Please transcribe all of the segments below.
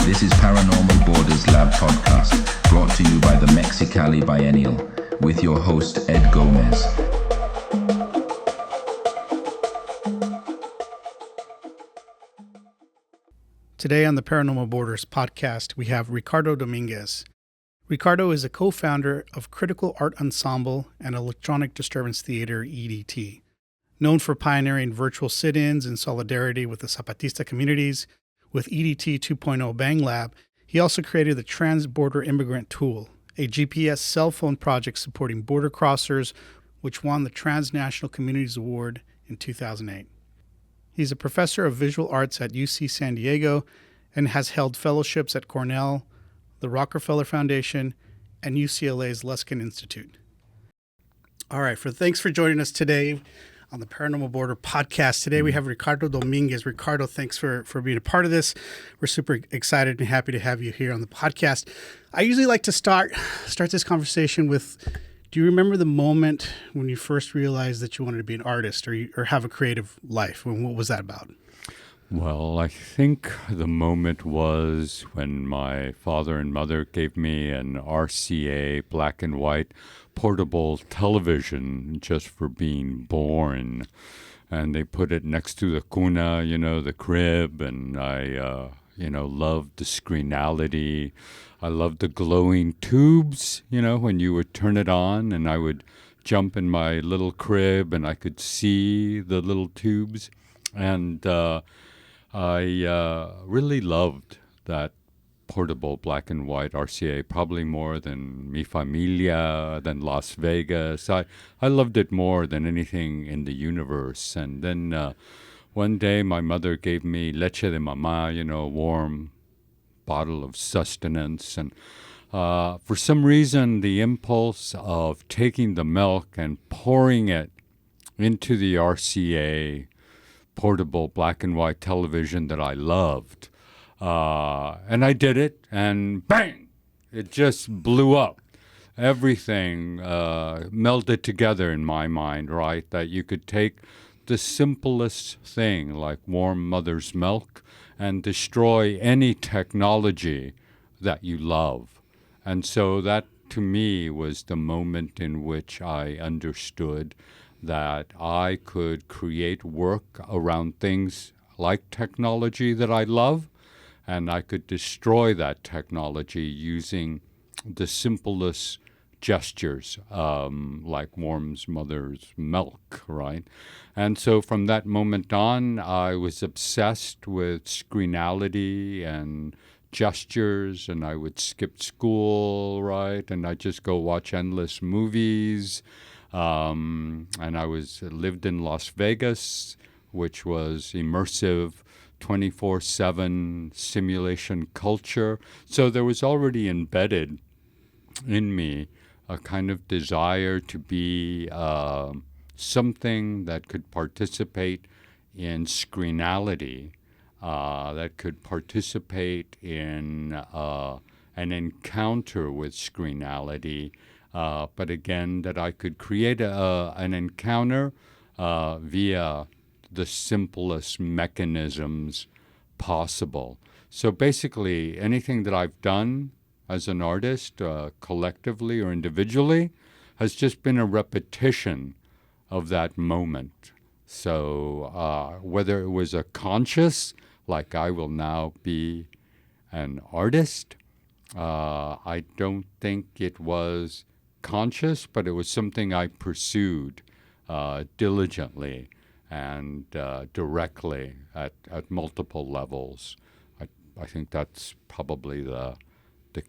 This is Paranormal Borders Lab Podcast, brought to you by the Mexicali Biennial, with your host, Ed Gomez. Today on the Paranormal Borders podcast, we have Ricardo Dominguez. Ricardo is a co-founder of Critical Art Ensemble and Electronic Disturbance Theater, EDT. Known for pioneering virtual sit-ins in solidarity with the Zapatista communities, with EDT 2.0 Bang Lab, he also created the Trans-Border Immigrant Tool, a GPS cell phone project supporting border crossers, which won the Transnational Communities Award in 2008. He's a professor of visual arts at UC San Diego and has held fellowships at Cornell, the Rockefeller Foundation, and UCLA's Luskin Institute. All right, thanks for joining us today on the Paranormal Border podcast. Today we have Ricardo Dominguez. Ricardo, thanks for being a part of this. We're super excited and happy to have you here on the podcast. I usually like to start this conversation with, do you remember the moment when you first realized that you wanted to be an artist or have a creative life? What was that about? Well, I think the moment was when my father and mother gave me an RCA black and white portable television just for being born. And they put it next to the cuna, the crib, and I, loved the screenality. I loved the glowing tubes, when you would turn it on and I would jump in my little crib and I could see the little tubes. And I really loved that portable black and white RCA, probably more than Mi Familia, than Las Vegas. I loved it more than anything in the universe. And then one day my mother gave me leche de mama, a warm bottle of sustenance. And for some reason, the impulse of taking the milk and pouring it into the RCA portable black and white television that I loved. And I did it, and bang! It just blew up. Everything melded together in my mind, right? That you could take the simplest thing, like warm mother's milk, and destroy any technology that you love. And so that, to me, was the moment in which I understood that I could create work around things like technology that I love, and I could destroy that technology using the simplest gestures, like warms mother's milk, right? And so from that moment on, I was obsessed with screenality and gestures, and I would skip school, right? And I'd just go watch endless movies. And I lived in Las Vegas, which was immersive 24/7 simulation culture. So there was already embedded in me a kind of desire to be something that could participate in screenality, that could participate in an encounter with screenality, but again, that I could create an encounter via the simplest mechanisms possible. So basically, anything that I've done as an artist, collectively or individually, has just been a repetition of that moment. So whether it was a conscious, like I will now be an artist, I don't think it was conscious, but it was something I pursued diligently and directly at multiple levels. I think that's probably the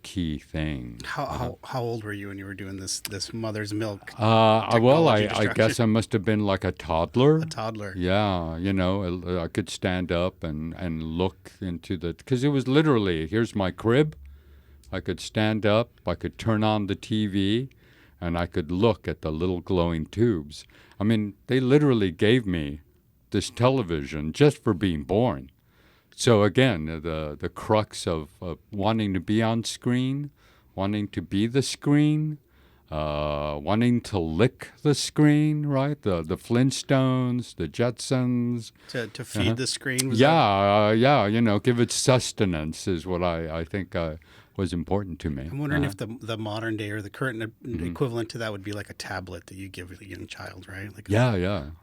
key thing. How old were you when you were doing this mother's milk? I guess I must have been like a toddler. A toddler. Yeah, I could stand up and look into because it was literally, here's my crib. I could stand up, I could turn on the TV, and I could look at the little glowing tubes. I mean, they literally gave me this television just for being born. So again, the crux of wanting to be on screen, wanting to be the screen, wanting to lick the screen, right? The Flintstones, the Jetsons. To feed the screen? Yeah, give it sustenance is what I think was important to me. I'm wondering if the modern day or the current equivalent to that would be like a tablet that you give a young child, right? Like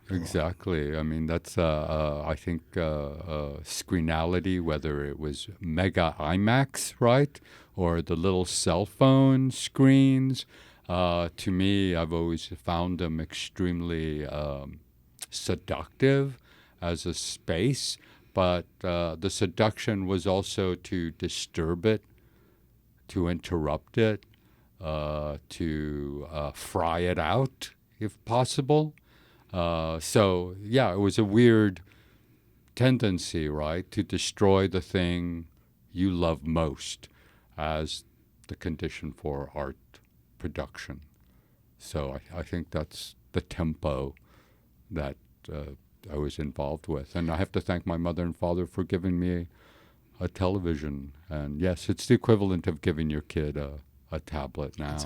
Exactly. I mean, that's, I think, screenality, whether it was Mega IMAX, right, or the little cell phone screens. To me, I've always found them extremely seductive as a space, but the seduction was also to disturb it, to interrupt it, to fry it out, if possible. So, it was a weird tendency, right, to destroy the thing you love most as the condition for art production. So I think that's the tempo that I was involved with. And I have to thank my mother and father for giving me a television. And yes, it's the equivalent of giving your kid a tablet now.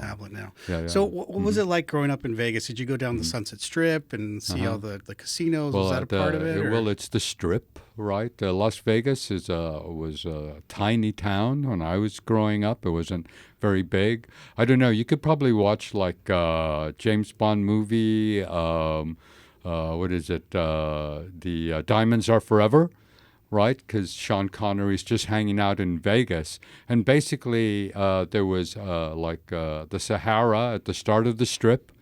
Yeah. So what was it like growing up in Vegas? Did you go down the Sunset Strip and see all the casinos? Was that a part of it? Well, it's the Strip, right? Las Vegas was a tiny town when I was growing up. It wasn't very big. I don't know. You could probably watch like James Bond movie. What is it? The Diamonds Are Forever. Right, because Sean Connery's just hanging out in Vegas. And basically there was the Sahara at the start of the Strip,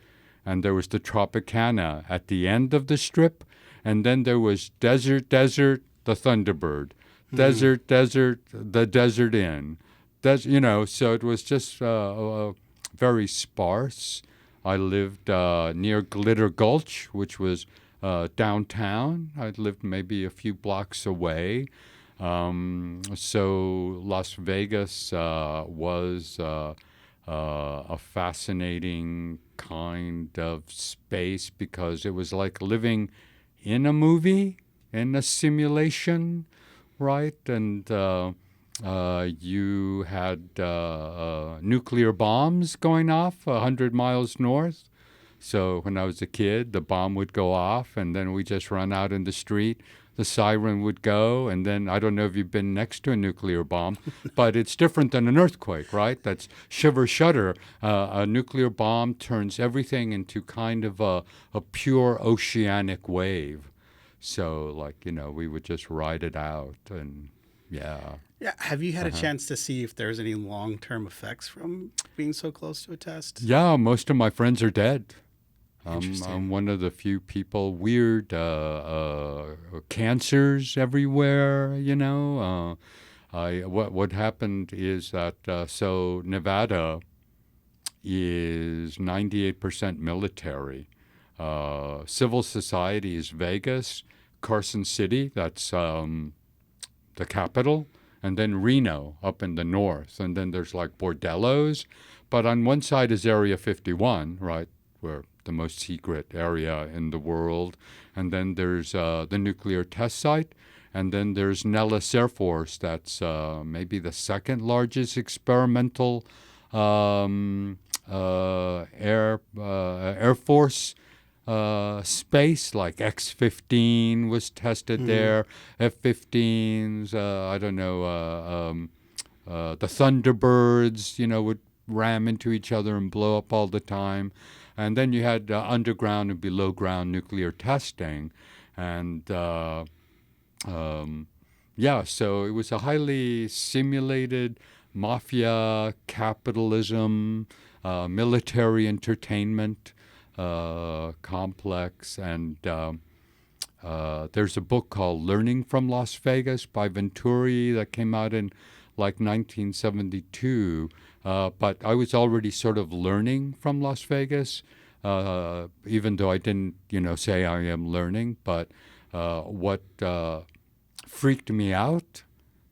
and there was the Tropicana at the end of the Strip, and then there was Desert, the Thunderbird, Desert, the Desert Inn. So it was just very sparse. I lived near Glitter Gulch, which was downtown. I lived maybe a few blocks away. So Las Vegas was a fascinating kind of space because it was like living in a movie, in a simulation, right? And you had nuclear bombs going off 100 miles north. So when I was a kid, the bomb would go off, and then we just run out in the street. The siren would go, and then I don't know if you've been next to a nuclear bomb, but it's different than an earthquake, right? That's shiver, shudder. A nuclear bomb turns everything into kind of a pure oceanic wave. So, we would just ride it out, and yeah. Yeah. Have you had a chance to see if there's any long-term effects from being so close to a test? Yeah, most of my friends are dead. I'm one of the few people, weird cancers everywhere, What happened is that, so Nevada is 98% military. Civil society is Vegas, Carson City, that's the capital, and then Reno up in the north. And then there's like bordellos. But on one side is Area 51, right, where the most secret area in the world. And then there's the nuclear test site. And then there's Nellis Air Force. That's maybe the second largest experimental Air Force space. Like X-15 was tested there. F-15s, I don't know, the Thunderbirds, would ram into each other and blow up all the time. And then you had underground and below ground nuclear testing. And so it was a highly simulated mafia, capitalism, military entertainment complex. And there's a book called Learning from Las Vegas by Venturi that came out in like 1972. But I was already sort of learning from Las Vegas, even though I didn't, say I am learning. But what freaked me out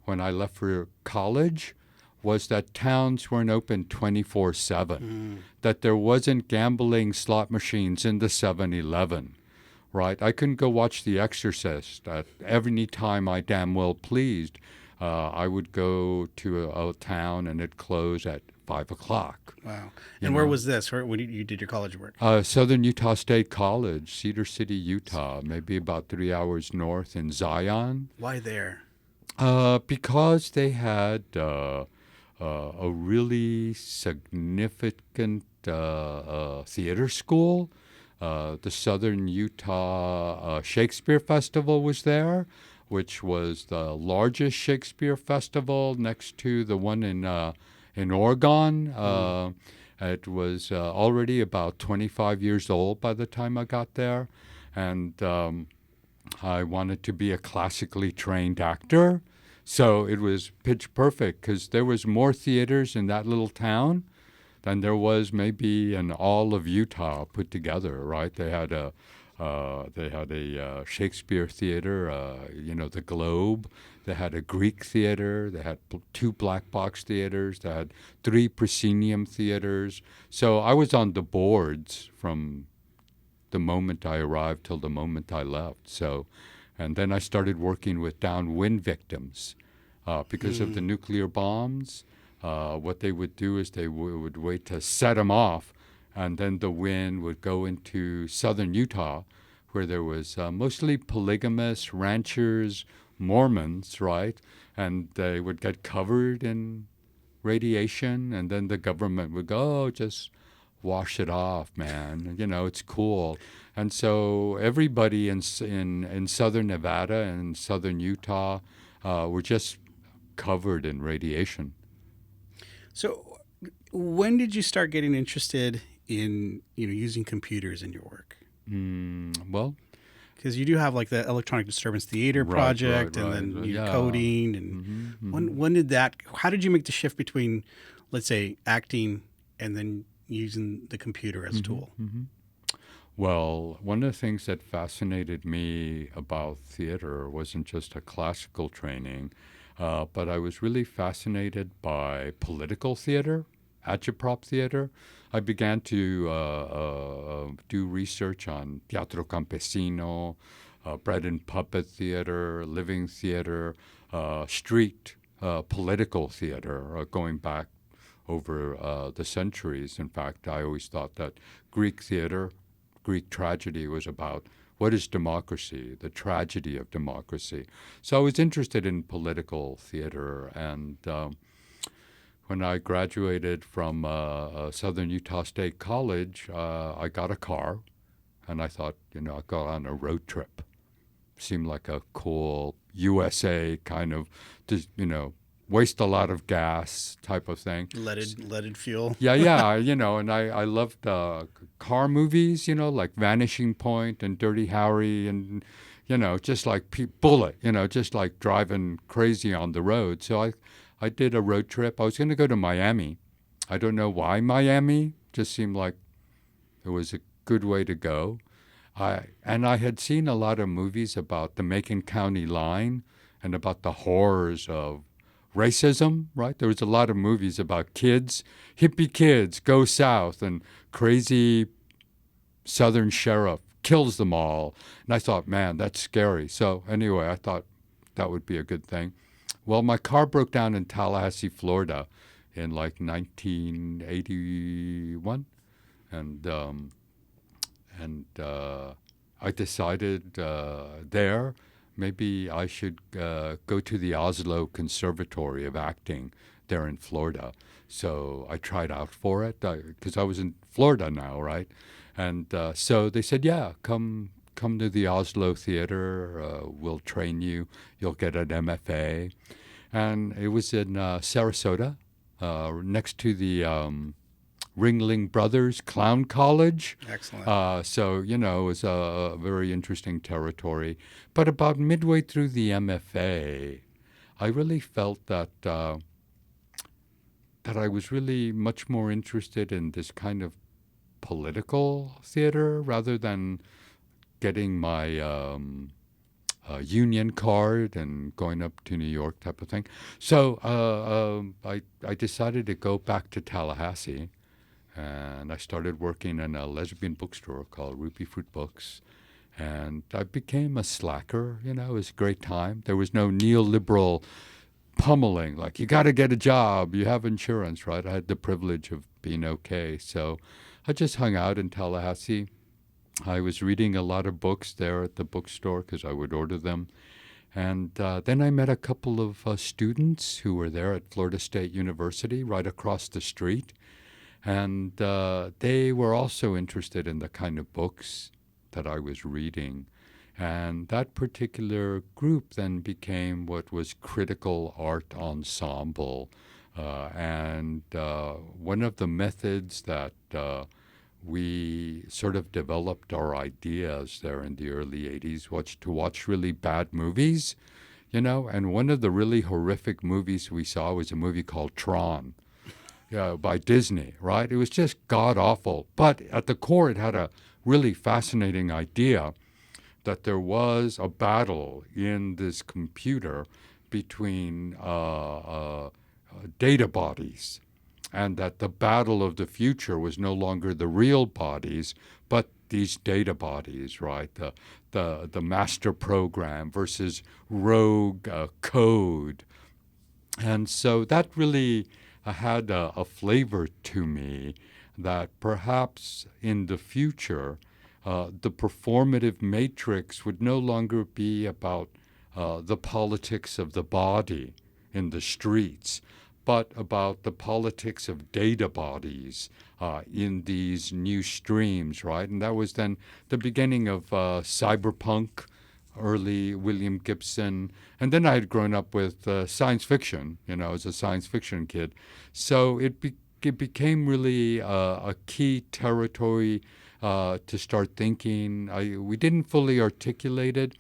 when I left for college was that towns weren't open 24/7, that there wasn't gambling slot machines in the 7-Eleven, right? I couldn't go watch The Exorcist at every time I damn well pleased. I would go to a town and it'd close at 5 o'clock. Wow. You And where know? was this? Where you did your college work? Southern Utah State College, Cedar City, Utah, maybe about 3 hours north in Zion. Why there? Because they had a really significant theater school. The Southern Utah Shakespeare Festival was there, which was the largest Shakespeare festival next to the one in Oregon. It was already about 25 years old by the time I got there, and I wanted to be a classically trained actor. So it was pitch perfect because there was more theaters in that little town than there was maybe in all of Utah put together. Right? They had a Shakespeare theater, the Globe. They had a Greek theater. They had two black box theaters. They had three proscenium theaters. So I was on the boards from the moment I arrived till the moment I left. So, and then I started working with downwind victims because of the nuclear bombs. What they would do is they would wait to set them off, and then the wind would go into southern Utah, where there was mostly polygamous ranchers, Mormons, right? And they would get covered in radiation, and then the government would go, oh, just wash it off, man. It's cool. And so everybody in southern Nevada and southern Utah were just covered in radiation. So, when did you start getting interested in using computers in your work? Well, because you do have like the electronic disturbance theater project, right, and then yeah. coding, and when did that? How did you make the shift between, let's say, acting and then using the computer as a tool? Well, one of the things that fascinated me about theater wasn't just a classical training, but I was really fascinated by political theater, agitprop theater. I began to do research on teatro campesino, bread and puppet theater, living theater, street political theater, going back over the centuries. In fact, I always thought that Greek theater, Greek tragedy was about what is democracy, the tragedy of democracy. So I was interested in political theater, and when I graduated from Southern Utah State College, I got a car, and I thought, I'd go on a road trip. Seemed like a cool USA kind of, waste a lot of gas type of thing. Leaded fuel. Yeah, and I loved car movies, like Vanishing Point and Dirty Harry, and, just like Bullet, just like driving crazy on the road. So I did a road trip. I was going to go to Miami. I don't know why Miami. Just seemed like it was a good way to go. I had seen a lot of movies about the Macon County line and about the horrors of racism, right? There was a lot of movies about kids, hippie kids go south, and crazy southern sheriff kills them all. And I thought, man, that's scary. So anyway, I thought that would be a good thing. Well, my car broke down in Tallahassee, Florida in like 1981. And I decided there maybe I should go to the Oslo Conservatory of Acting there in Florida. So I tried out for it because I was in Florida now, right? And so they said, yeah, come to the Oslo Theater. We'll train you. You'll get an MFA. And it was in Sarasota, next to the Ringling Brothers Clown College. Excellent. So, it was a very interesting territory. But about midway through the MFA, I really felt that I was really much more interested in this kind of political theater rather than getting my union card and going up to New York type of thing. So I decided to go back to Tallahassee. And I started working in a lesbian bookstore called Ruby Fruit Books. And I became a slacker. It was a great time. There was no neoliberal pummeling, like, you got to get a job, you have insurance, right? I had the privilege of being okay. So I just hung out in Tallahassee. I was reading a lot of books there at the bookstore because I would order them. And then I met a couple of students who were there at Florida State University right across the street. And they were also interested in the kind of books that I was reading. And that particular group then became what was Critical Art Ensemble. And one of the methods that we sort of developed our ideas there in the early 80s was to watch really bad movies, and one of the really horrific movies we saw was a movie called Tron, by Disney, right? It was just god-awful. But at the core, it had a really fascinating idea that there was a battle in this computer between data bodies, and that the battle of the future was no longer the real bodies, but these data bodies, right? The master program versus rogue code. And so that really had a flavor to me that perhaps in the future, the performative matrix would no longer be about the politics of the body in the streets, but about the politics of data bodies in these new streams, right? And that was then the beginning of cyberpunk, early William Gibson. And then I had grown up with science fiction, as a science fiction kid. So it became really a key territory to start thinking. We didn't fully articulate it,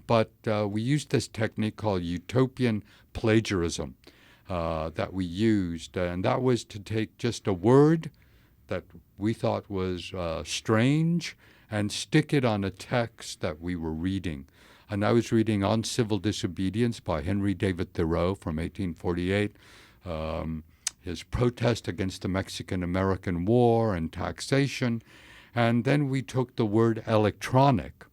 but we used this technique called utopian plagiarism that we used. And that was to take just a word that we thought was strange and stick it on a text that we were reading. And I was reading On Civil Disobedience by Henry David Thoreau from 1848, his protest against the Mexican-American War and taxation. And then we took the word electronic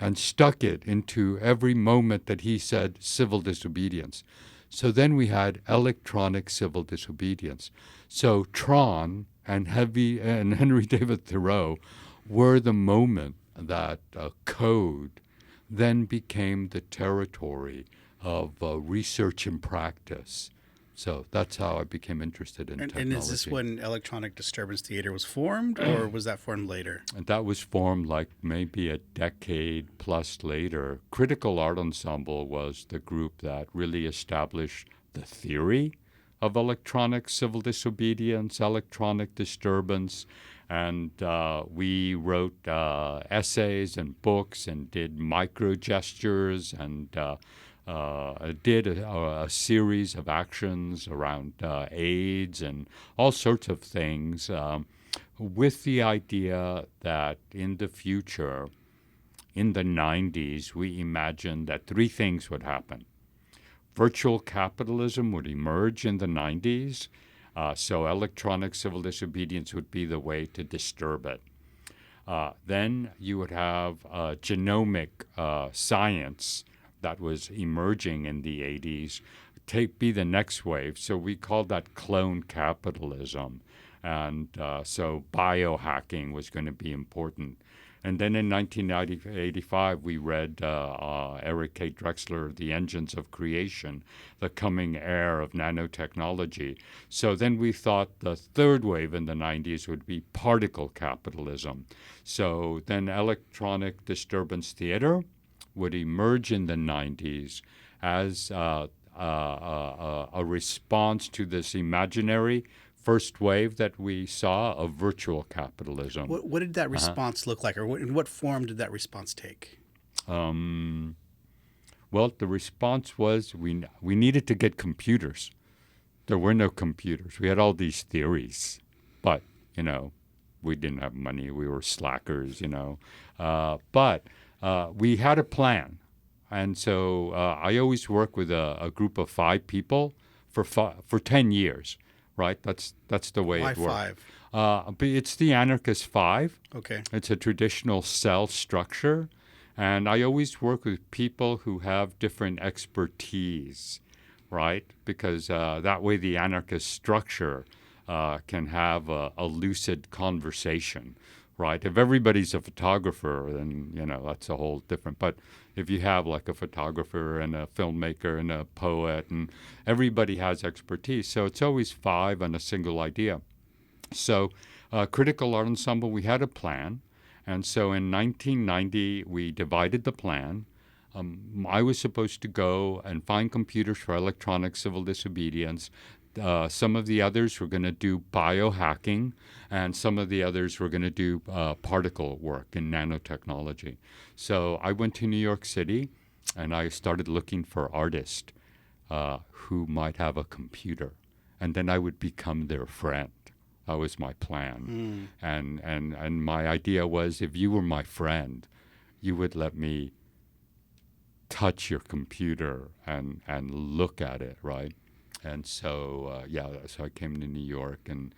and stuck it into every moment that he said civil disobedience. So then we had electronic civil disobedience. So Tron and Henry David Thoreau were the moment that code then became the territory of research and practice. So that's how I became interested in technology. And is this when Electronic Disturbance Theater was formed, or was that formed later? And that was formed like maybe a decade plus later. Critical Art Ensemble was the group that really established the theory of electronic civil disobedience, electronic disturbance, and we wrote essays and books and did micro gestures and did a series of actions around AIDS and all sorts of things with the idea that in the future, in the 90s, we imagined that three things would happen. Virtual capitalism would emerge in the 90s, so electronic civil disobedience would be the way to disturb it. Then you would have genomic science that was emerging in the 80s be the next wave. So we called that clone capitalism. And so biohacking was going to be important. And then in 1985, we read Eric K. Drexler, The Engines of Creation, the coming era of nanotechnology. So then we thought the third wave in the 90s would be particle capitalism. So then electronic disturbance theater would emerge in the 90s as a response to this imaginary first wave that we saw of virtual capitalism. What did that response look like, or in what form did that response take? Well, the response was we needed to get computers. There were no computers. We had all these theories, but, we didn't have money. We were slackers, but we had a plan. And so I always work with a group of 5 people for 10 years. Right, that's the way Why it works. 5? But it's the anarchist 5. Okay. It's a traditional cell structure, and I always work with people who have different expertise. right? Because that way the anarchist structure can have a lucid conversation, right? If everybody's a photographer, then, that's a whole different. But if you have like a photographer and a filmmaker and a poet, and everybody has expertise, so it's always five on a single idea. So, Critical Art Ensemble, we had a plan. And so in 1990, we divided the plan. I was supposed to go and find computers for electronic civil disobedience. Some of the others were going to do biohacking, and some of the others were going to do particle work in nanotechnology. So I went to New York City, and I started looking for artists who might have a computer, and then I would become their friend. That was my plan. And my idea was, if you were my friend, you would let me touch your computer and look at it, right? And so so I came to New York, and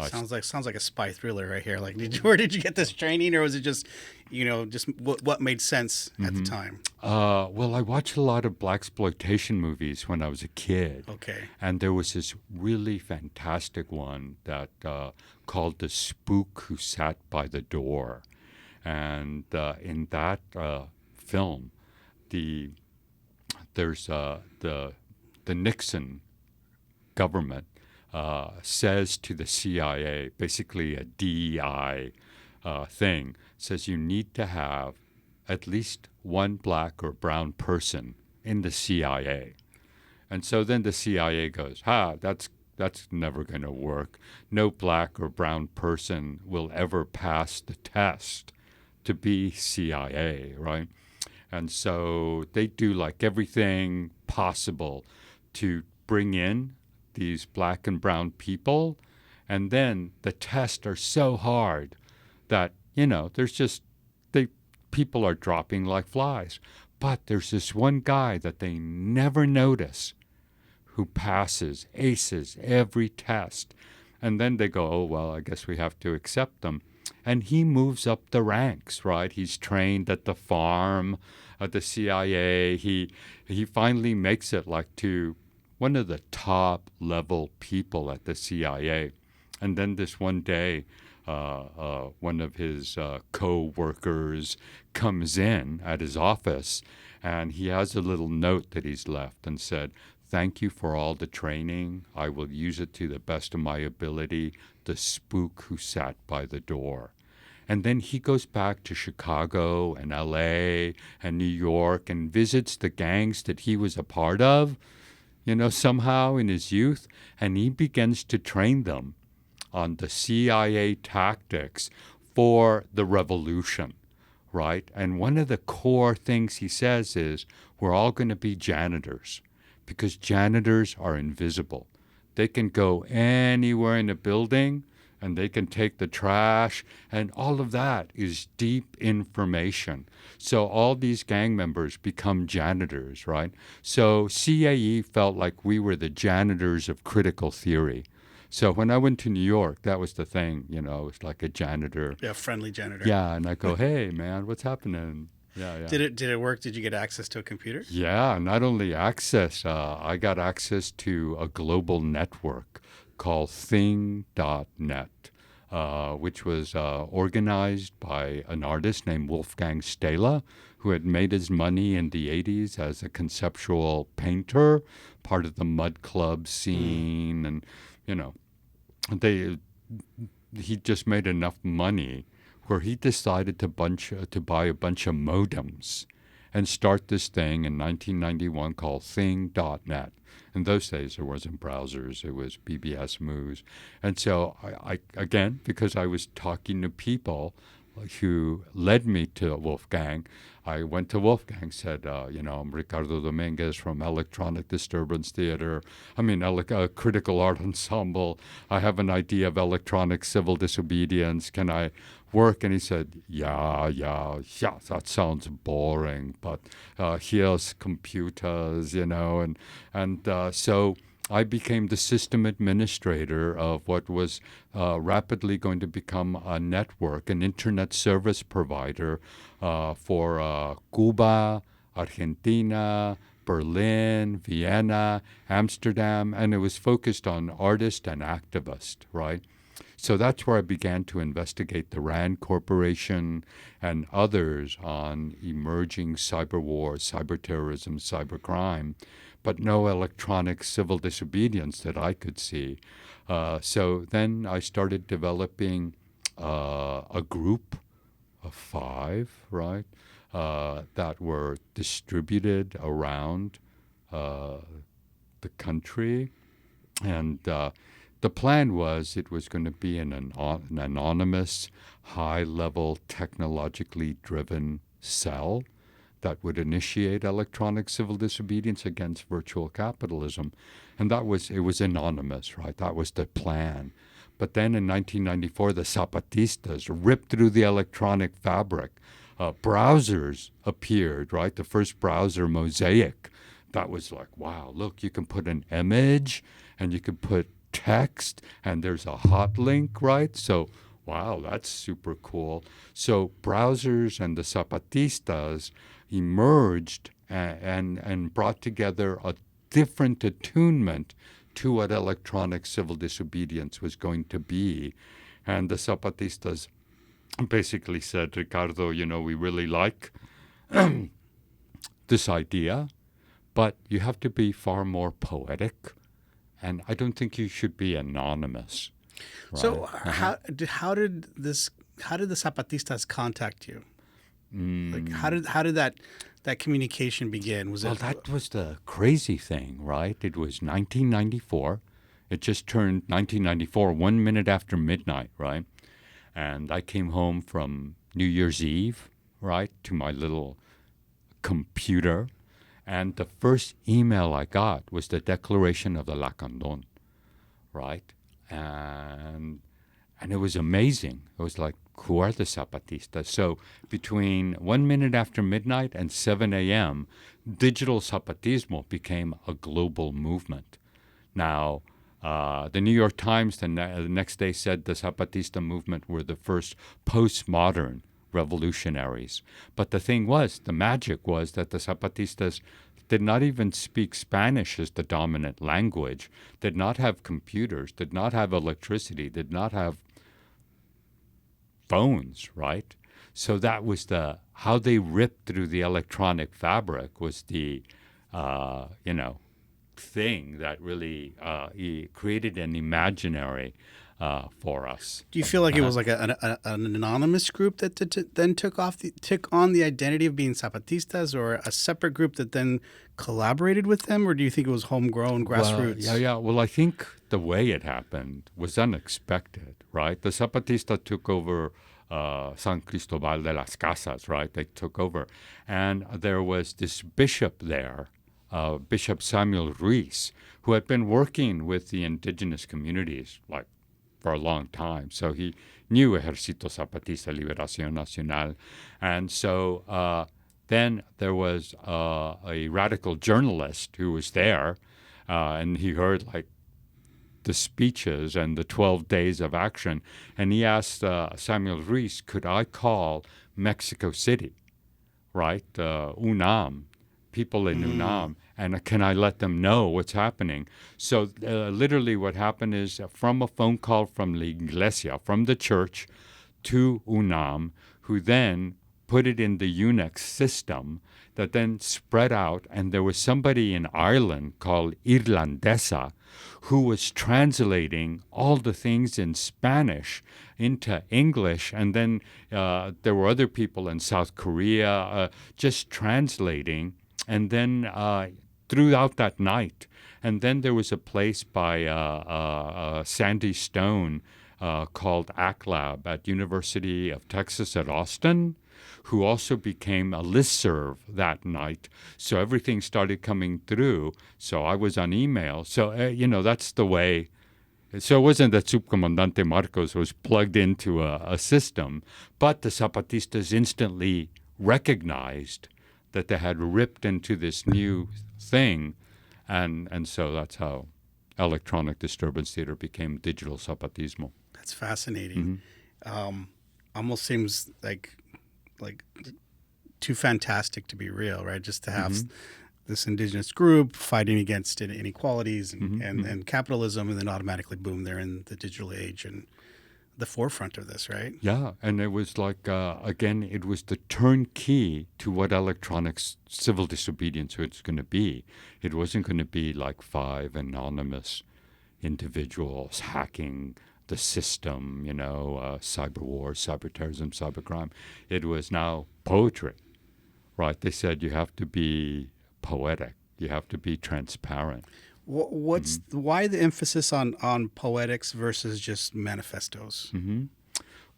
sounds like a spy thriller right here. Like, where did you get this training, or was it just, just what made sense at the time? Well, I watched a lot of blaxploitation movies when I was a kid. Okay. And there was this really fantastic one that called The Spook Who Sat by the Door. And in that film, there's the Nixon government says to the CIA, basically a DEI thing, says you need to have at least one black or brown person in the CIA. And so then the CIA goes, that's never going to work. No black or brown person will ever pass the test to be CIA, right? And so they do like everything possible to bring in these black and brown people. And then the tests are so hard that, there's just, people are dropping like flies. But there's this one guy that they never notice who passes, aces every test. And then they go, oh, well, I guess we have to accept them. And he moves up the ranks, right? He's trained at the farm, at the CIA. He finally makes it like to one of the top level people at the CIA. And then this one day, one of his co-workers comes in at his office, and he has a little note that he's left and said, "Thank you for all the training. I will use it to the best of my ability. The spook who sat by the door." And then he goes back to Chicago and LA and New York and visits the gangs that he was a part of, somehow in his youth, and he begins to train them on the CIA tactics for the revolution, right? And one of the core things he says is, we're all going to be janitors, because janitors are invisible. They can go anywhere in a building, and they can take the trash, and all of that is deep information. So all these gang members become janitors, right? So CAE felt like we were the janitors of critical theory. So when I went to New York, that was the thing, it was like a janitor. Yeah, friendly janitor. Yeah, and I go, hey, man, what's happening? Yeah. Did it work? Did you get access to a computer? Yeah, not only access, I got access to a global network called Thing.net, which was organized by an artist named Wolfgang Stahler, who had made his money in the 80s as a conceptual painter, part of the Mud Club scene, and, he just made enough money where he decided to buy a bunch of modems and start this thing in 1991 called Thing.net. In those days, there wasn't browsers. It was BBS moves. And so, I again, because I was talking to people who led me to Wolfgang, I went to Wolfgang, said, I'm Ricardo Dominguez from Electronic Disturbance Theater. Critical Art Ensemble. I have an idea of electronic civil disobedience. Can I work? And he said, yeah, that sounds boring, but here's computers, so I became the system administrator of what was rapidly going to become a network, an internet service provider for Cuba, Argentina, Berlin, Vienna, Amsterdam, and it was focused on artists and activists, right? So that's where I began to investigate the RAND Corporation and others on emerging cyber wars, cyber terrorism, cyber crime, but no electronic civil disobedience that I could see. So then I started developing a group of 5, right, that were distributed around the country. And the plan was it was going to be an anonymous, high-level, technologically driven cell that would initiate electronic civil disobedience against virtual capitalism. And it was anonymous, right? That was the plan. But then in 1994, the Zapatistas ripped through the electronic fabric. Browsers appeared, right? The first browser, Mosaic. That was like, wow, look, you can put an image and you can put text and there's a hot link, right? So, wow, that's super cool. So browsers and the Zapatistas emerged and brought together a different attunement to what electronic civil disobedience was going to be. And the Zapatistas basically said, Ricardo, we really like this idea, but you have to be far more poetic, and I don't think you should be anonymous. Right? So how did the Zapatistas contact you? Like how did that communication begin? That was the crazy thing, right? It was 1994. It just turned 1994, 1 minute after midnight, right? And I came home from New Year's Eve, right, to my little computer. And the first email I got was the Declaration of the Lacandon, right? And it was amazing. It was like, who are the Zapatistas? So between 1 minute after midnight and 7 a.m., digital Zapatismo became a global movement. Now, the New York Times the next day said the Zapatista movement were the first postmodern revolutionaries. But the magic was that the Zapatistas did not even speak Spanish as the dominant language, did not have computers, did not have electricity, did not have phones, right? So that was how they ripped through the electronic fabric was the, thing that really created an imaginary for us. Do you feel like it was like an anonymous group that then took on the identity of being Zapatistas, or a separate group that then collaborated with them, or do you think it was homegrown, grassroots? Well, I think the way it happened was unexpected, right? The Zapatista took over San Cristobal de las Casas, right? They took over. And there was this bishop there, Bishop Samuel Ruiz, who had been working with the indigenous communities, like, for a long time. So he knew Ejército Zapatista Liberación Nacional. And so then there was a radical journalist who was there, and he heard like the speeches and the 12 days of action. And he asked Samuel Ruiz, could I call Mexico City, right? UNAM, people in UNAM, and can I let them know what's happening? So literally what happened is from a phone call from La Iglesia, from the church, to UNAM, who then put it in the Unix system that then spread out, and there was somebody in Ireland called Irlandesa who was translating all the things in Spanish into English, and then there were other people in South Korea just translating, and then throughout that night. And then there was a place by Sandy Stone called ACLAB at University of Texas at Austin, who also became a listserv that night. So everything started coming through. So I was on email. So, that's the way. So it wasn't that Subcomandante Marcos was plugged into a system, but the Zapatistas instantly recognized that they had ripped into this new thing. And so that's how electronic disturbance theater became digital Zapatismo. That's fascinating. Almost seems like too fantastic to be real, right? Just to have this indigenous group fighting against inequalities and capitalism, and then automatically, boom, they're in the digital age and the forefront of this, right? Yeah, and it was like, again, it was the turnkey to what electronics civil disobedience was going to be. It wasn't going to be like 5 anonymous individuals hacking the system, cyber war, cyber terrorism, cyber crime. It was now poetry, right? They said you have to be poetic. You have to be transparent. Why the emphasis on poetics versus just manifestos?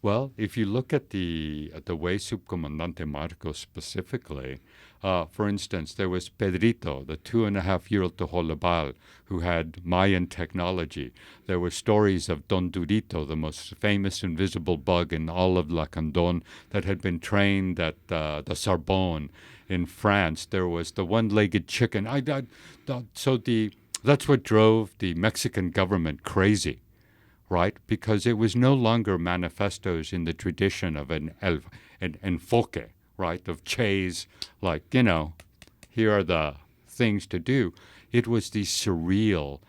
Well, if you look at the way Subcomandante Marcos specifically, for instance, there was Pedrito, the 2.5-year-old Tojolabal, who had Mayan technology. There were stories of Don Durito, the most famous invisible bug in all of La Candon, that had been trained at the Sorbonne in France. There was the one-legged chicken. That's what drove the Mexican government crazy, right? Because it was no longer manifestos in the tradition of an enfoque, right? Of Che's, like, here are the things to do. It was these surreal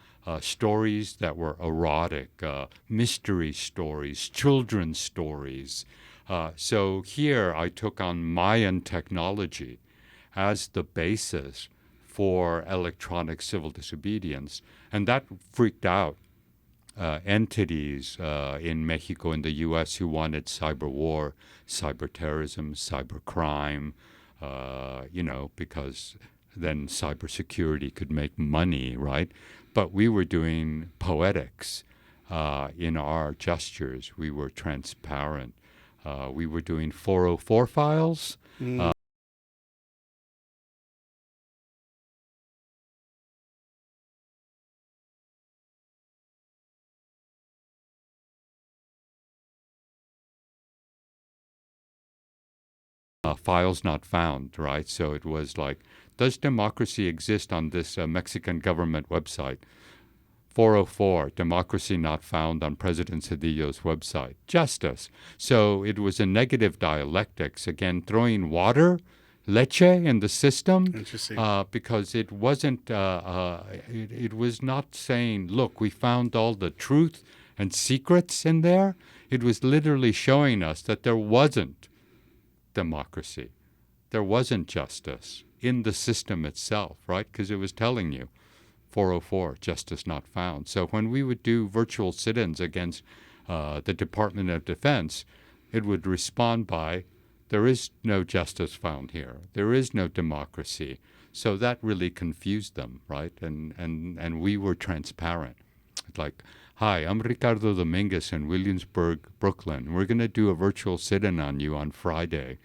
stories that were erotic, mystery stories, children's stories. So here I took on Mayan technology as the basis for electronic civil disobedience, and that freaked out entities in Mexico and the U.S. who wanted cyber war, cyber terrorism, cyber crime, because then cybersecurity could make money, right? But we were doing poetics in our gestures. We were transparent. We were doing 404 files. Files not found, right? So it was like, does democracy exist on this Mexican government website? 404, democracy not found on President Cedillo's website. Justice. So it was a negative dialectics, again, throwing water, leche in the system. Interesting. Because it wasn't, it was not saying, look, we found all the truth and secrets in there. It was literally showing us that there wasn't democracy. There wasn't justice in the system itself, right? Because it was telling you, 404, justice not found. So when we would do virtual sit-ins against the Department of Defense, it would respond by, there is no justice found here. There is no democracy. So that really confused them, right? And we were transparent. Like, hi, I'm Ricardo Dominguez in Williamsburg, Brooklyn. We're going to do a virtual sit-in on you on Friday.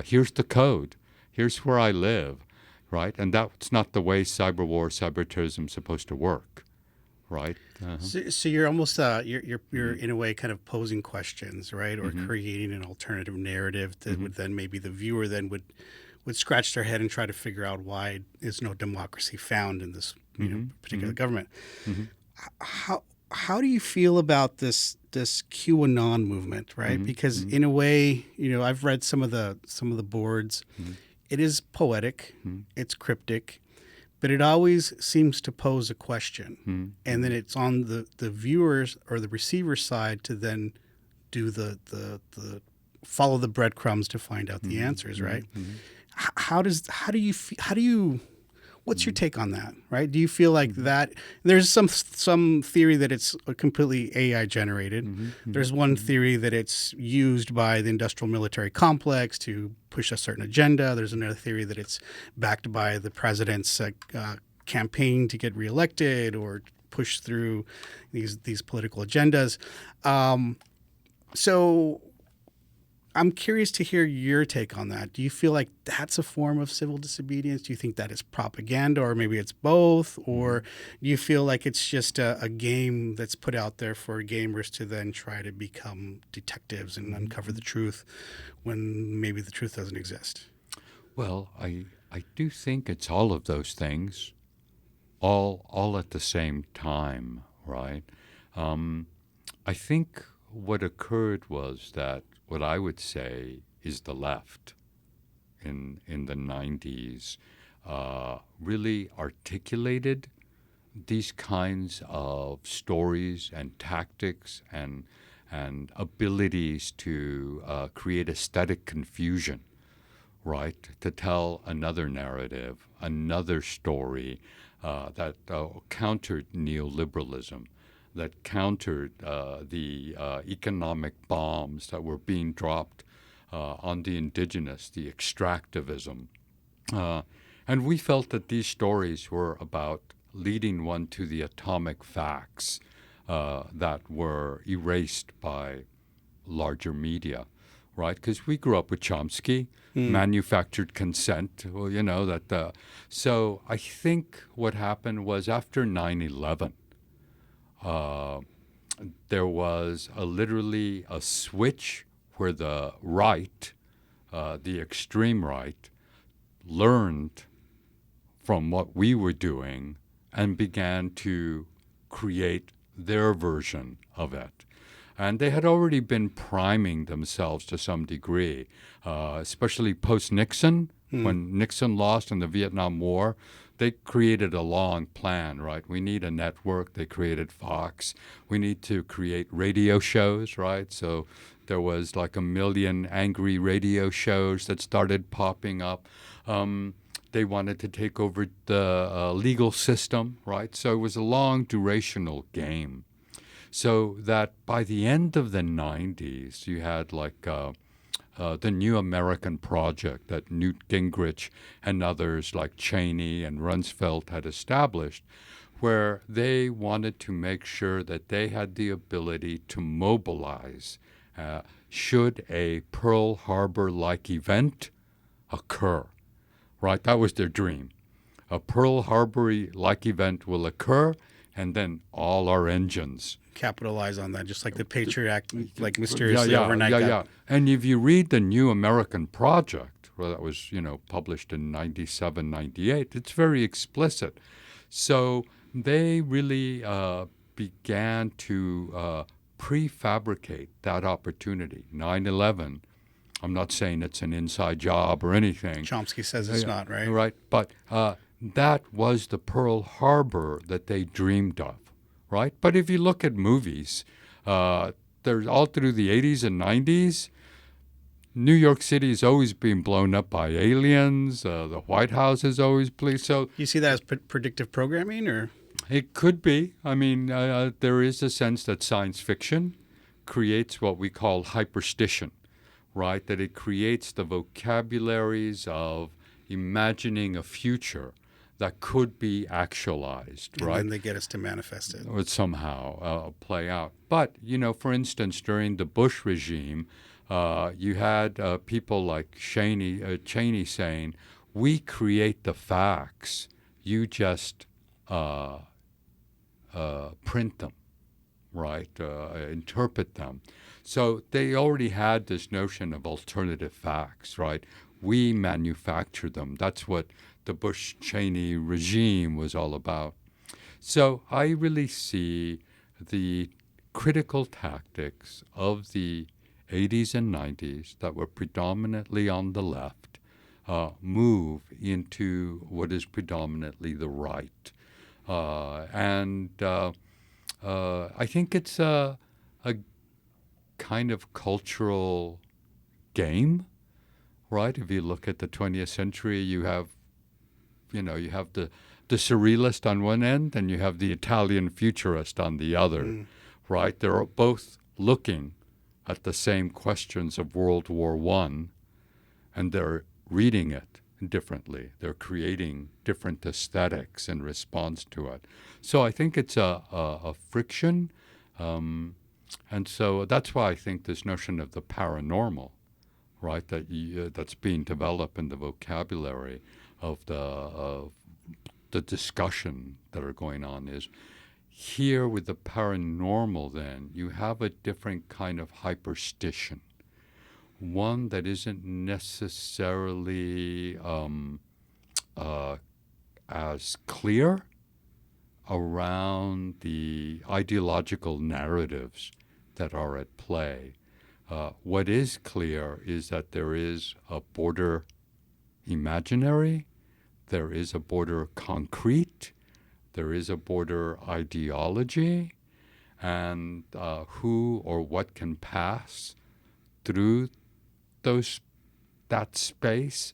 Here's the code. Here's where I live, right? And that's not the way cyber war, cyber terrorism is supposed to work, right? So you're almost you're in a way kind of posing questions, right, or creating an alternative narrative that would then maybe the viewer then would scratch their head and try to figure out why is no democracy found in this particular government. How do you feel about this QAnon movement, right? Because in a way, I've read some of the boards. It is poetic, it's cryptic, but it always seems to pose a question, and then it's on the viewers or the receiver side to then do the follow the breadcrumbs to find out the answers, right? How do you what's your take on that, right? Do you feel like that there's some theory that it's completely AI generated? There's one theory that it's used by the industrial military complex to push a certain agenda. There's another theory that it's backed by the president's campaign to get reelected or push through these political agendas. So I'm curious to hear your take on that. Do you feel like that's a form of civil disobedience? Do you think that is propaganda, or maybe it's both? Or do you feel like it's just a game that's put out there for gamers to then try to become detectives and uncover the truth when maybe the truth doesn't exist? Well, I do think it's all of those things, all at the same time, right? I think what occurred was that what I would say is the left in the 90s really articulated these kinds of stories and tactics and abilities to create aesthetic confusion, right? To tell another narrative, another story that countered neoliberalism, that countered the economic bombs that were being dropped on the indigenous, the extractivism. And we felt that these stories were about leading one to the atomic facts that were erased by larger media, right? Because we grew up with Chomsky, manufactured consent. Well, you know that. So I think what happened was after 9/11, there was literally a switch where the right, the extreme right, learned from what we were doing and began to create their version of it. And they had already been priming themselves to some degree, especially post-Nixon. When Nixon lost in the Vietnam War, they created a long plan, right? We need a network. They created Fox. We need to create radio shows, right? So there was like 1 million angry radio shows that started popping up. They wanted to take over the legal system, right? So it was a long durational game. So that by the end of the 90s, you had like the New American Project that Newt Gingrich and others like Cheney and Rumsfeld had established, where they wanted to make sure that they had the ability to mobilize should a Pearl Harbor-like event occur, right? That was their dream. A Pearl Harbor-like event will occur, and then all our engines capitalize on that, just like the Patriot Act, like mysteriously overnight. Yeah. And if you read the New American Project, well, that was, published in 97, 98, it's very explicit. So they really began to prefabricate that opportunity. 9/11, I'm not saying it's an inside job or anything. Chomsky says it's not, right? Right, but that was the Pearl Harbor that they dreamed of. Right? But if you look at movies, there's all through the 80s and 90s, New York City is always being blown up by aliens. The White House is always police. So you see that as predictive programming, or? It could be. I mean, there is a sense that science fiction creates what we call hyperstition, right? That it creates the vocabularies of imagining a future that could be actualized, right? And then they get us to manifest it. Or somehow play out. But, for instance, during the Bush regime, you had people like Cheney saying, we create the facts, you just print them, right? Interpret them. So they already had this notion of alternative facts, right? We manufacture them. That's what the Bush-Cheney regime was all about. So I really see the critical tactics of the 80s and 90s that were predominantly on the left move into what is predominantly the right. And I think it's a kind of cultural game, right? If you look at the 20th century, you have the surrealist on one end and you have the Italian futurist on the other, right? They're both looking at the same questions of World War I, and they're reading it differently. They're creating different aesthetics in response to it. So I think it's a friction, and so that's why I think this notion of the paranormal, right, that's being developed in the vocabulary of the discussion that are going on is here with the paranormal. Then you have a different kind of hyperstition, one that isn't necessarily as clear around the ideological narratives that are at play. What is clear is that there is a border imaginary there is a border concrete, there is a border ideology, and who or what can pass through that space,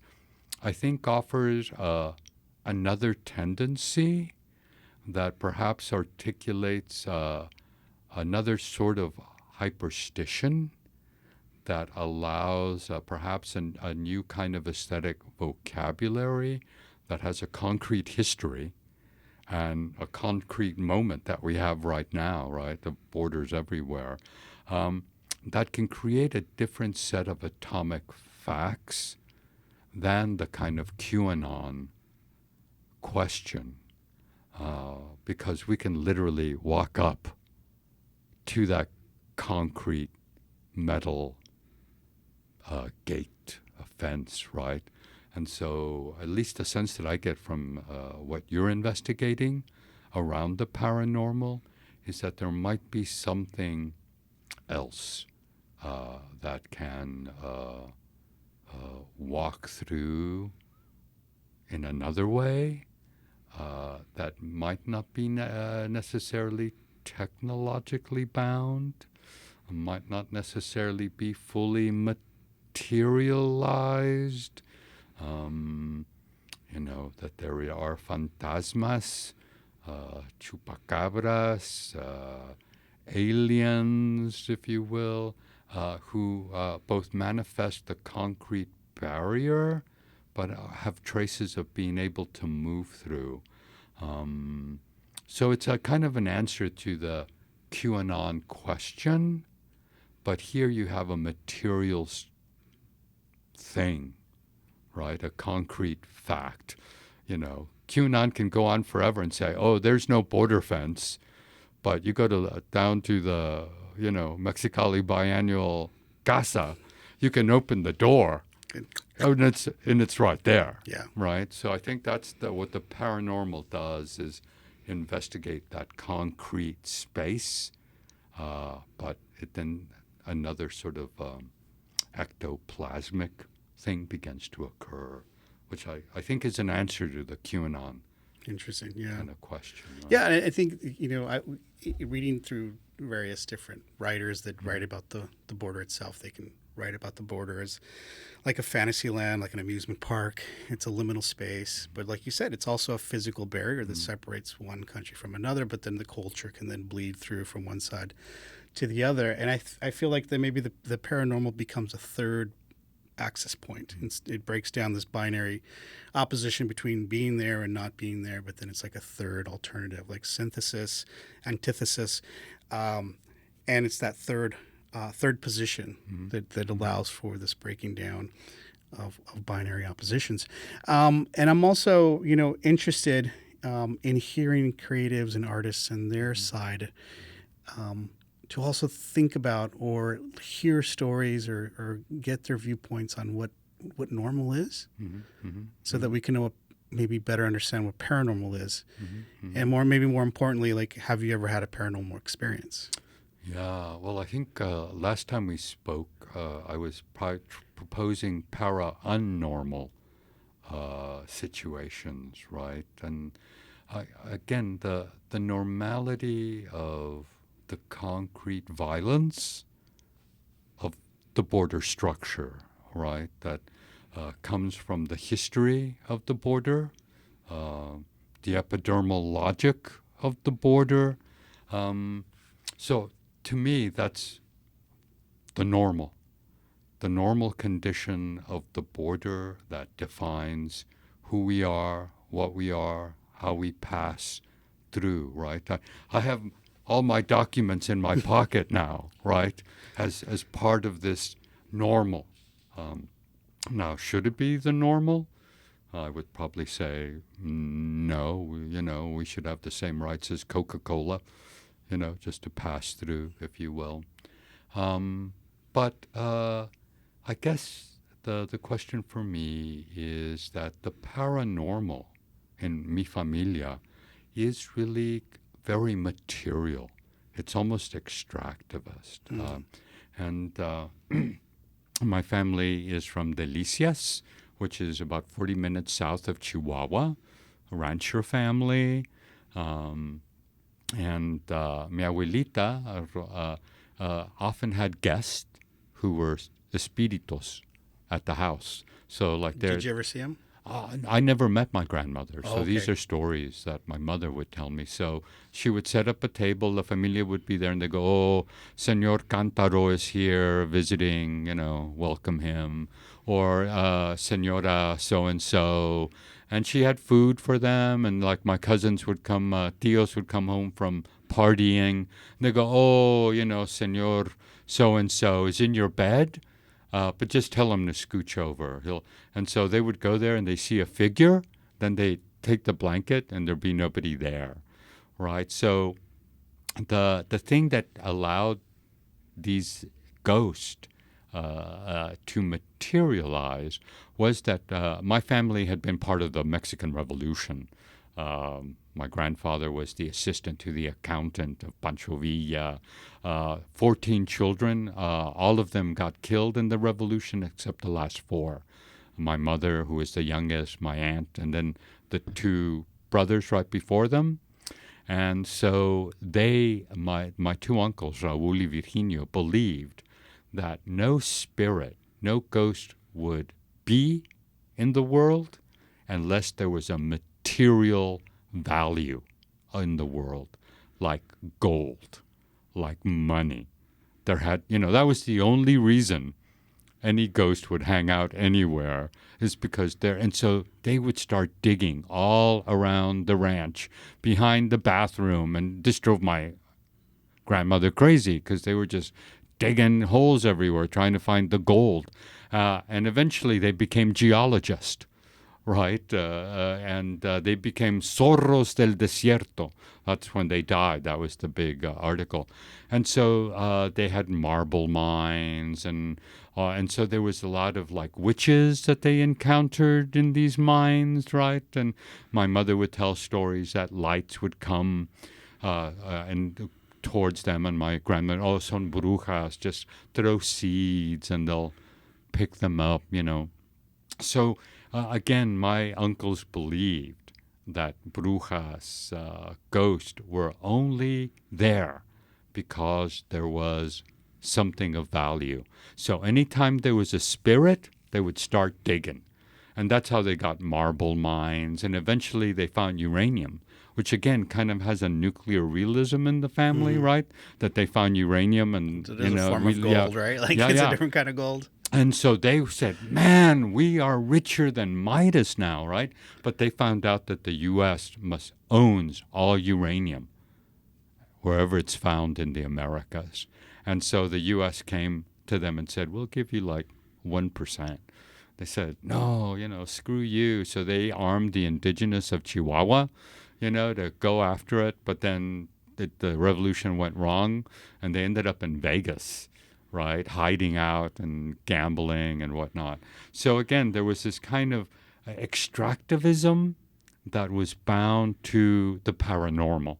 I think offers another tendency that perhaps articulates another sort of hyperstition that allows perhaps a new kind of aesthetic vocabulary that has a concrete history and a concrete moment that we have right now, right? The borders everywhere. That can create a different set of atomic facts than the kind of QAnon question, because we can literally walk up to that concrete metal gate, a fence, right? And so at least the sense that I get from what you're investigating around the paranormal is that there might be something else that can walk through in another way that might not be necessarily technologically bound, might not necessarily be fully materialized. That there are fantasmas, chupacabras, aliens, if you will, who both manifest the concrete barrier but have traces of being able to move through. So it's a kind of an answer to the QAnon question, but here you have a material thing, right? A concrete fact. QAnon can go on forever and say, oh, there's no border fence, but you go down to the, Mexicali biannual casa, you can open the door, and it's right there. Yeah. Right? So I think that's what the paranormal does, is investigate that concrete space, but then another sort of ectoplasmic thing begins to occur, which I think is an answer to the QAnon Interesting. Yeah. kind of question. Right? Yeah, and I think reading through various different writers that write about the border itself, they can write about the border as like a fantasy land, like an amusement park. It's a liminal space, but like you said, it's also a physical barrier that separates one country from another. But then the culture can then bleed through from one side to the other, and I feel like that maybe the paranormal becomes a third access point. It breaks down this binary opposition between being there and not being there, but then it's like a third alternative, like synthesis, antithesis, and it's that third position that allows for this breaking down of binary oppositions. And I'm also, interested in hearing creatives and artists and their side, to also think about or hear stories or get their viewpoints on what normal is, so that we can maybe better understand what paranormal is, and maybe more importantly, like, have you ever had a paranormal experience? Yeah, well, I think last time we spoke, I was proposing para-unnormal situations, right? And again, the normality of the concrete violence of the border structure, right? That comes from the history of the border, the epidermal logic of the border. So to me, that's the normal condition of the border that defines who we are, what we are, how we pass through, right? I have all my documents in my pocket now, right, as part of this normal. Now, should it be the normal? I would probably say no. We should have the same rights as Coca-Cola, just to pass through, if you will. But I guess the question for me is that the paranormal in Mi Familia is really very material. It's almost extractivist. And my family is from Delicias, which is about 40 minutes south of Chihuahua, a rancher family. And mi abuelita often had guests who were espíritus at the house. So, like, Did you ever see him? I never met my grandmother, so Oh, these okay. are stories that my mother would tell me. So she would set up a table, la familia would be there, and they go, "Oh, Senor Cantaro is here visiting, welcome him." Or Senora so-and-so. And she had food for them, and like my cousins would come, tios would come home from partying. And they go, "Oh, Senor so-and-so is in your bed? But just tell him to scooch over." And so they would go there and they see a figure, then they take the blanket and there'd be nobody there, right? So the thing that allowed these ghosts to materialize was that my family had been part of the Mexican Revolution. My grandfather was the assistant to the accountant of Pancho Villa. 14 children, all of them got killed in the revolution except the last 4. My mother, who was the youngest, my aunt, and then the 2 brothers right before them. And so my 2 uncles, Raul y Virginio, believed that no spirit, no ghost would be in the world unless there was a material value in the world, like gold, like money. That was the only reason any ghost would hang out anywhere, is because and so they would start digging all around the ranch, behind the bathroom, and this drove my grandmother crazy because they were just digging holes everywhere trying to find the gold. And eventually they became geologists, right? And they became zorros del desierto. That's when they died. That was the big article. And so they had marble mines, and so there was a lot of like witches that they encountered in these mines, right? And my mother would tell stories that lights would come and towards them, and my grandmother, "Oh, son brujas," just throw seeds and they'll pick them up, So again, my uncles believed that brujas, ghosts, were only there because there was something of value. So anytime there was a spirit, they would start digging. And that's how they got marble mines. And eventually they found uranium, which again kind of has a nuclear realism in the family, right? That they found uranium and, It is a form of gold, right? Like yeah, it's yeah. a different kind of gold. And so they said, "Man, we are richer than Midas now," right? But they found out that the U.S. owns all uranium wherever it's found in the Americas. And so the U.S. came to them and said, "We'll give you like 1%. They said, "No, screw you." So they armed the indigenous of Chihuahua, to go after it. But then the revolution went wrong and they ended up in Vegas, right, hiding out and gambling and whatnot. So again, there was this kind of extractivism that was bound to the paranormal.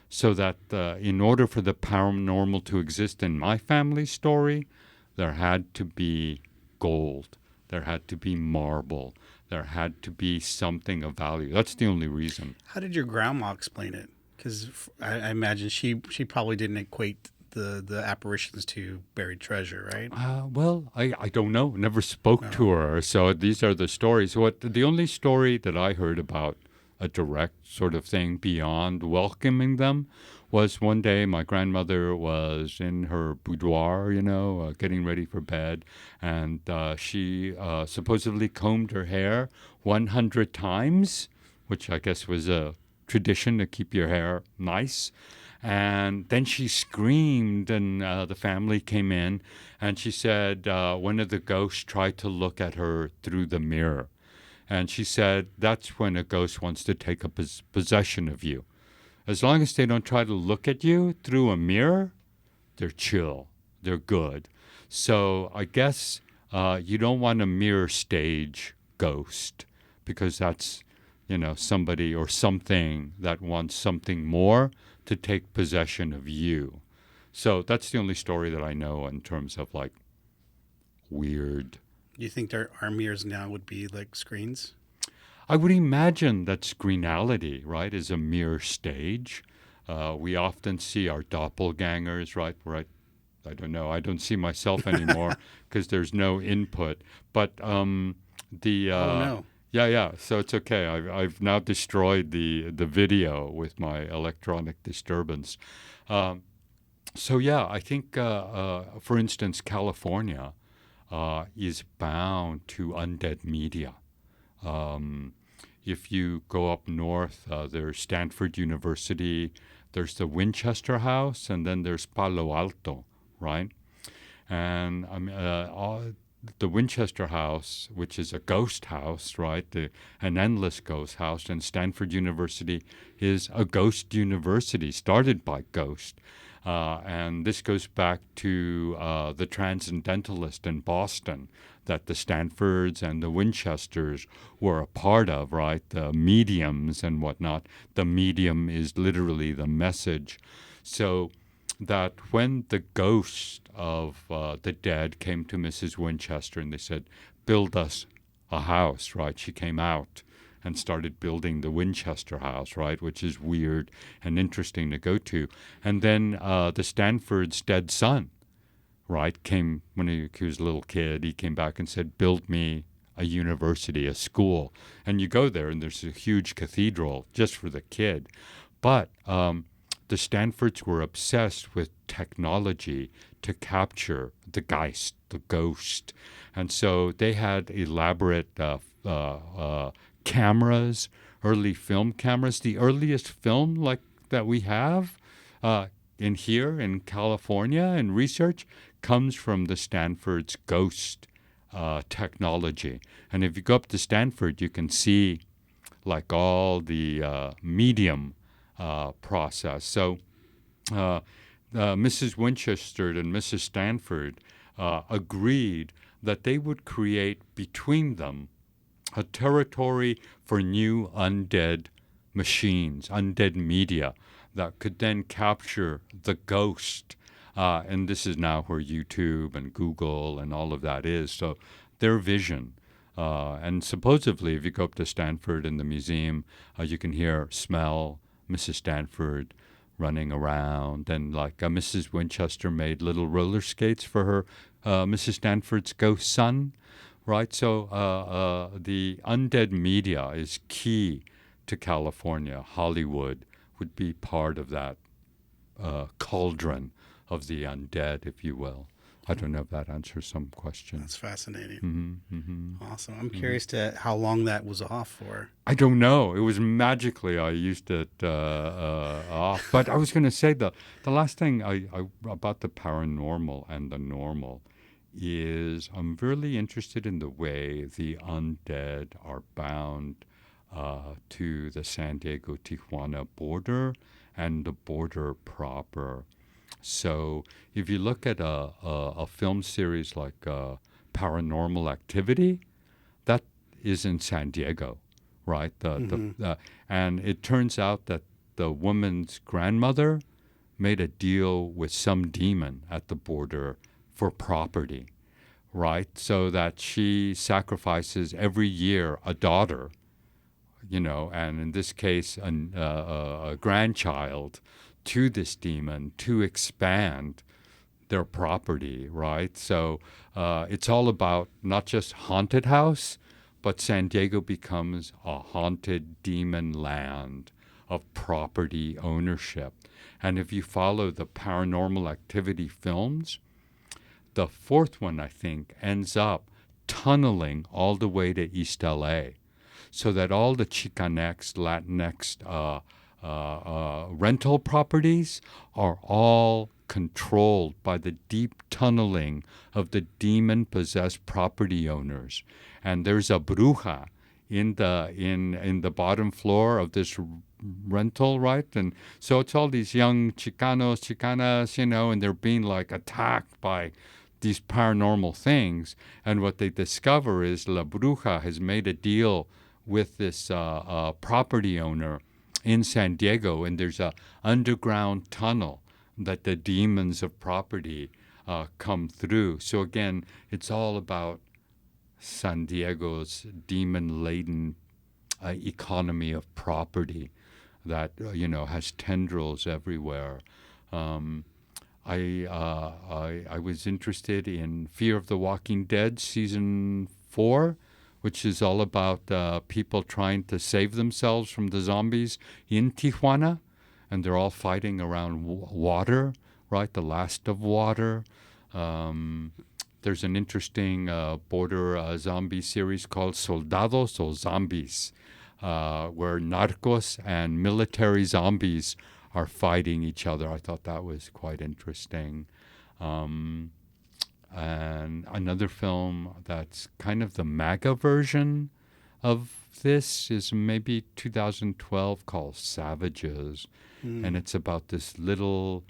So that in order for the paranormal to exist in my family story, there had to be gold, there had to be marble, there had to be something of value. That's the only reason. How did your grandma explain it? Because I imagine she probably didn't equate the apparitions to buried treasure, right? Well, I don't know. Never spoke to her. So these are the stories. The only story that I heard about a direct sort of thing beyond welcoming them was one day my grandmother was in her boudoir, getting ready for bed, and she supposedly combed her hair 100 times, which I guess was a tradition to keep your hair nice. And then she screamed, and the family came in, and she said one of the ghosts tried to look at her through the mirror. And she said that's when a ghost wants to take a possession of you. As long as they don't try to look at you through a mirror, they're chill, they're good. So I guess you don't want a mirror stage ghost, because that's, somebody or something that wants something more to take possession of you. So that's the only story that I know in terms of like weird You think our mirrors now would be like screens? I would imagine that screenality, right, is a mere stage. We often see our doppelgangers, right? Right. I don't know. I don't see myself anymore because there's no input. But the Oh no. yeah. So it's okay. I've now destroyed the video with my electronic disturbance. Um, so yeah, I think for instance, California is bound to undead media. Um, if you go up north, there's Stanford University, there's the Winchester House, and then there's Palo Alto, right? And the Winchester House, which is a ghost house, right? An endless ghost house, and Stanford University is a ghost university started by ghosts. And this goes back to the Transcendentalist in Boston that the Stanfords and the Winchesters were a part of, right? The mediums and whatnot. The medium is literally the message. So that when the ghost of the dead came to Mrs. Winchester and they said, build us a house, right? She came out and started building the Winchester house, right? Which is weird and interesting to go to. And then the Stanford's dead son, right, came when he was a little kid. He came back and said, build me a university, a school. And you go there and there's a huge cathedral just for the kid. But the Stanfords were obsessed with technology to capture the Geist, the ghost. And so they had elaborate cameras, early film cameras. The earliest film like that we have in here in California in research comes from the Stanford's ghost technology. And if you go up to Stanford, you can see like all the medium process. So Mrs. Winchester and Mrs. Stanford agreed that they would create between them a territory for new undead machines, undead media that could then capture the ghost. And this is now where YouTube and Google and all of that is. So their vision. And supposedly, if you go up to Stanford in the museum, you can smell Mrs. Stanford running around. And like Mrs. Winchester made little roller skates for her, Mrs. Stanford's ghost son. Right, so the undead media is key to California. Hollywood would be part of that cauldron of the undead, if you will. I don't know if that answers some question. That's fascinating. Awesome. I'm Mm-hmm. curious to how long that was off for. I don't know. It was magically I used it off. But I was going to say the last thing I about the paranormal and the normal is I'm really interested in the way the undead are bound to the San Diego-Tijuana border and the border proper. So if you look at a film series like Paranormal Activity, that is in San Diego, right? And it turns out that the woman's grandmother made a deal with some demon at the border for property, right? So that she sacrifices every year a daughter, and in this case, a grandchild to this demon to expand their property, right? So it's all about not just haunted house, but San Diego becomes a haunted demon land of property ownership. And if you follow the Paranormal Activity films, the fourth one, I think, ends up tunneling all the way to East LA so that all the Chicanx, Latinx rental properties are all controlled by the deep tunneling of the demon-possessed property owners. And there's a bruja in the bottom floor of this rental, right? And so it's all these young Chicanos, Chicanas, and they're being like attacked by these paranormal things. And what they discover is La Bruja has made a deal with this property owner in San Diego, and there's a underground tunnel that the demons of property come through. So again, it's all about San Diego's demon-laden economy of property that has tendrils everywhere. I was interested in Fear of the Walking Dead season 4, which is all about people trying to save themselves from the zombies in Tijuana, and they're all fighting around water, right? The last of water. There's an interesting border zombie series called Soldados o Zombies, where narcos and military zombies are fighting each other. I thought that was quite interesting. And another film that's kind of the MAGA version of this is maybe 2012 called Savages. And it's about this little,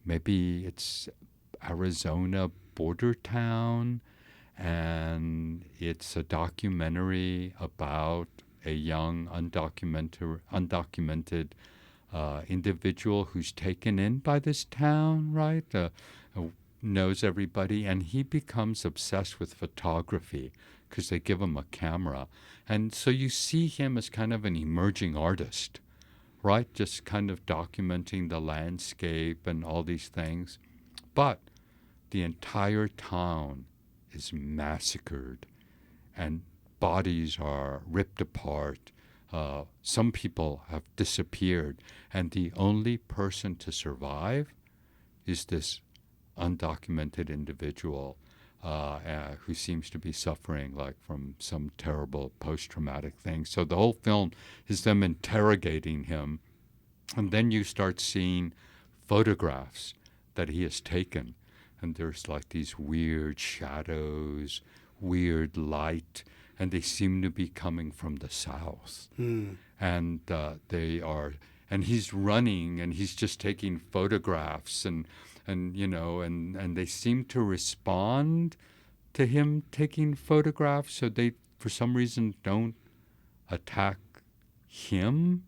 maybe it's Arizona border town, and it's a documentary about a young undocumented individual who's taken in by this town, right? Knows everybody, and he becomes obsessed with photography because they give him a camera. And so you see him as kind of an emerging artist, right? Just kind of documenting the landscape and all these things. But the entire town is massacred, and bodies are ripped apart. Some people have disappeared, and the only person to survive is this undocumented individual who seems to be suffering like from some terrible post-traumatic thing. So the whole film is them interrogating him, and then you start seeing photographs that he has taken, and there's like these weird shadows, weird light, and they seem to be coming from the south. And and he's running, and he's just taking photographs, and they seem to respond to him taking photographs, so they, for some reason, don't attack him.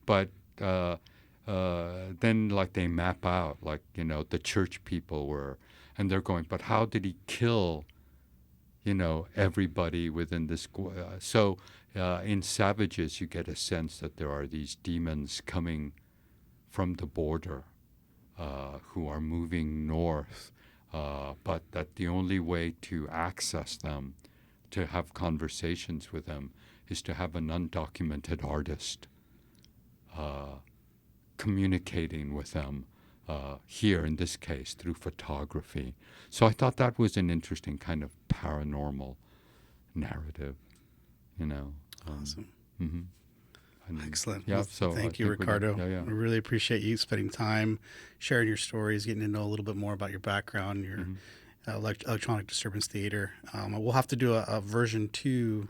But then, like, they map out, like, the church people were, and they're going, but how did he kill everybody within this. So in Savages, you get a sense that there are these demons coming from the border who are moving north, but that the only way to access them, to have conversations with them, is to have an undocumented artist communicating with them. Here, in this case, through photography. So I thought that was an interesting kind of paranormal narrative, Awesome. Mm-hmm. Excellent. Yeah, Well, so thank you, Ricardo. Yeah. I really appreciate you spending time, sharing your stories, getting to know a little bit more about your background, your electronic disturbance theater. We'll have to do a version 2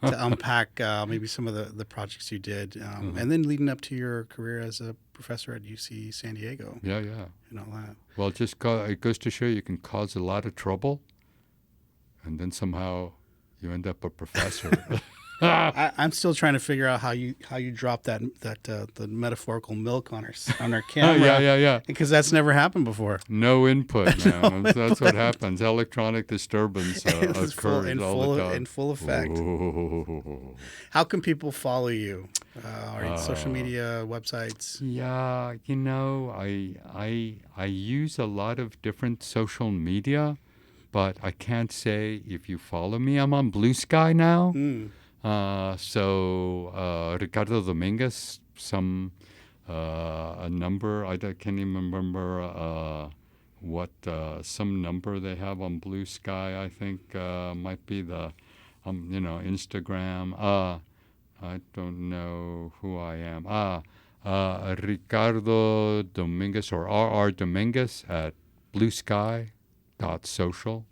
to unpack maybe some of the projects you did, and then leading up to your career as a professor at UC San Diego. Yeah. And all that. Well, it goes to show you can cause a lot of trouble, and then somehow you end up a professor. I'm still trying to figure out how you drop the metaphorical milk on our camera. Yeah. Because that's never happened before. No input, man. That's what happens. Electronic disturbance occurs all the time. In full effect. Ooh. How can people follow you? Social media, websites? Yeah, I use a lot of different social media, but I can't say if you follow me. I'm on Blue Sky now. So Ricardo Dominguez, a number, I can't even remember what some number they have on Blue Sky. I think might be the Instagram. I don't know who I am. Ricardo Dominguez, or RR Dominguez at bluesky.social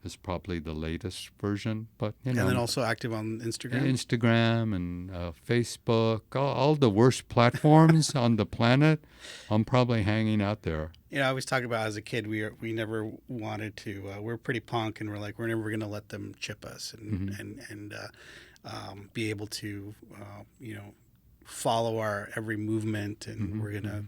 is probably the latest version. But And then also active on Instagram? Instagram and Facebook, all the worst platforms on the planet. I'm probably hanging out there. I always talk about as a kid, we never wanted to. We're pretty punk, and we're like, we're never going to let them chip us and be able to, follow our every movement, and we're going to,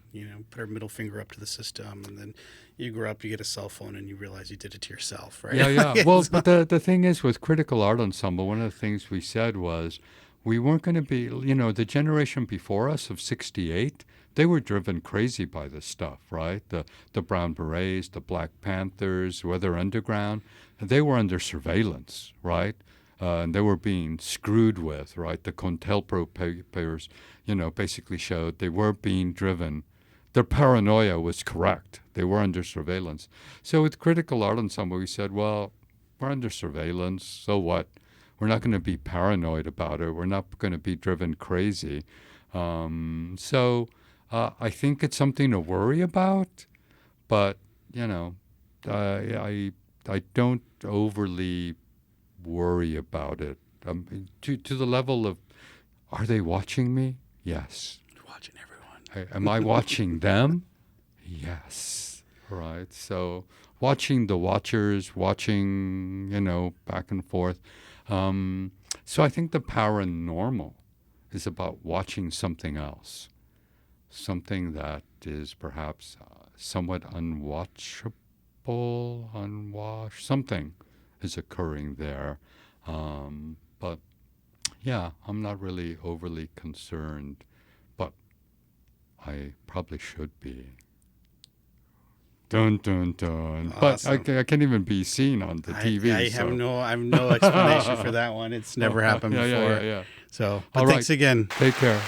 put our middle finger up to the system. And then you grow up, you get a cell phone, and you realize you did it to yourself, right? Yeah. Well, but the thing is, with Critical Art Ensemble, one of the things we said was we weren't going to be, the generation before us of 68, they were driven crazy by this stuff, right? The Brown Berets, the Black Panthers, Weather Underground, they were under surveillance, right? And they were being screwed with, right? The CONTELPRO papers, basically showed they were being driven. Their paranoia was correct. They were under surveillance. So with Critical Art Ensemble, we said, well, we're under surveillance, so what? We're not going to be paranoid about it. We're not going to be driven crazy. I think it's something to worry about, but, I don't overly worry about it. To the level of, are they watching me? Yes. Watching everyone. Am I watching them? Yes. Right. So watching the watchers, watching, back and forth. So I think the paranormal is about watching something else, something that is perhaps somewhat unwatchable, something is occurring there. But yeah, I'm not really overly concerned, but I probably should be. Dun, dun, dun. Awesome. But I can't even be seen on the TV. I have no explanation for that one. It's never happened before. Yeah. So, All thanks right. again. Take care.